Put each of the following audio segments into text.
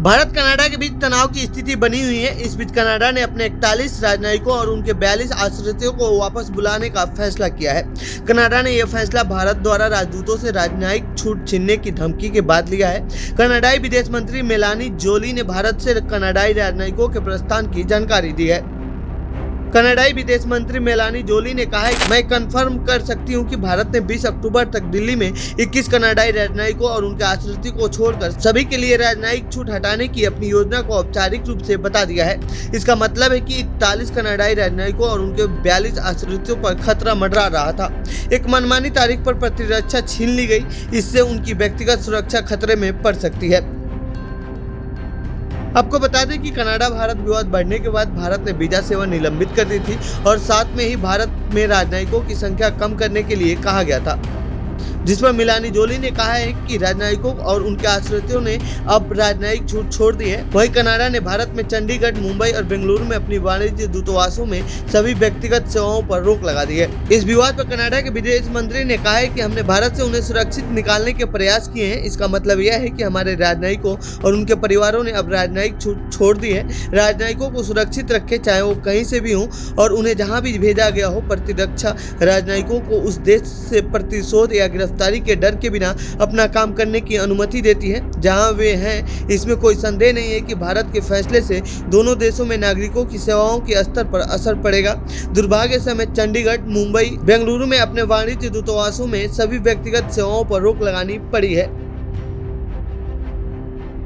Bharat Canada के बीच तनाव की स्थिति बनी हुई है। इस बीच कनाडा ने अपने 41 राजनयिकों और उनके 42 आश्रितों को वापस बुलाने का फैसला किया है। कनाडा ने यह फैसला भारत द्वारा राजदूतों से राजनयिक छूट छीनने की धमकी के बाद लिया है। कनाडाई विदेश मंत्री मेलानी जोली ने भारत से कनाडाई राजनयिकों के प्रस्थान की जानकारी दी है। कनाडाई विदेश मंत्री मेलानी जोली ने कहा है, मैं कंफर्म कर सकती हूं कि भारत ने 20 अक्टूबर तक दिल्ली में 21 कनाडाई राजनयिकों और उनके आश्रितों को छोड़कर सभी के लिए राजनयिक छूट हटाने की अपनी योजना को औपचारिक रूप से बता दिया है। इसका मतलब है कि 41 कनाडाई राजनयिकों और उनके 42 आश्रितों पर खतरा मंडरा रहा था। एक मनमानी तारीख पर प्रतिरक्षा छीन ली गई, इससे उनकी व्यक्तिगत सुरक्षा खतरे में पड़ सकती है। आपको बता दें कि कनाडा भारत विवाद बढ़ने के बाद भारत ने वीजा सेवा निलंबित कर दी थी और साथ में ही भारत में राजनयिकों की संख्या कम करने के लिए कहा गया था, जिस पर मेलानी जोली ने कहा है कि राजनयिकों और उनके आश्रितों ने अब राजनयिक छूट छोड़ दी है। वहीं कनाडा ने भारत में चंडीगढ़, मुंबई और बेंगलुरु में अपनी वाणिज्य दूतावासों में सभी व्यक्तिगत सेवाओं पर रोक लगा दी है। इस विवाद पर कनाडा के विदेश मंत्री ने कहा है कि हमने भारत से उन्हें सुरक्षित निकालने के प्रयास किए हैं। इसका मतलब यह है कि हमारे राजनयिकों और उनके परिवारों ने अब राजनयिक छूट छोड़ दी है। राजनयिकों को सुरक्षित रखें, चाहे वो कहीं से भी हों, और उन्हें जहाँ भी भेजा गया हो। प्रतिरक्षा राजनयिकों को उस देश से प्रतिशोध या गिरफ्तारी के डर के बिना अपना काम करने की अनुमति देती है जहां वे हैं। इसमें कोई संदेह नहीं है कि भारत के फैसले से दोनों देशों में नागरिकों की सेवाओं के स्तर पर असर पड़ेगा। दुर्भाग्य से हमें चंडीगढ़, मुंबई, बेंगलुरु में अपने वाणिज्य दूतावासों में सभी व्यक्तिगत सेवाओं पर रोक लगानी पड़ी है।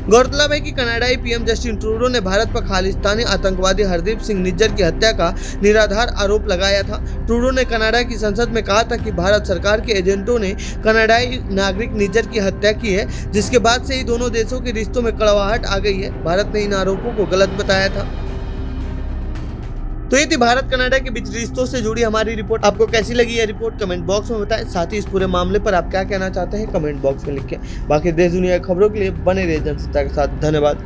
गौरतलब है कि कनाडाई पीएम जस्टिन ट्रूडो ने भारत पर खालिस्तानी आतंकवादी हरदीप सिंह निज्जर की हत्या का निराधार आरोप लगाया था। ट्रूडो ने कनाडा की संसद में कहा था कि भारत सरकार के एजेंटों ने कनाडाई नागरिक निज्जर की हत्या की है, जिसके बाद से ही दोनों देशों के रिश्तों में कड़वाहट आ गई है। भारत ने इन आरोपों को गलत बताया था। तो ये थी भारत कनाडा के बीच रिश्तों से जुड़ी हमारी रिपोर्ट। आपको कैसी लगी ये रिपोर्ट कमेंट बॉक्स में बताएं। साथ ही इस पूरे मामले पर आप क्या कहना चाहते हैं कमेंट बॉक्स में लिखें। बाकी देश दुनिया की खबरों के लिए बने रहिए जनसत्ता के साथ। धन्यवाद।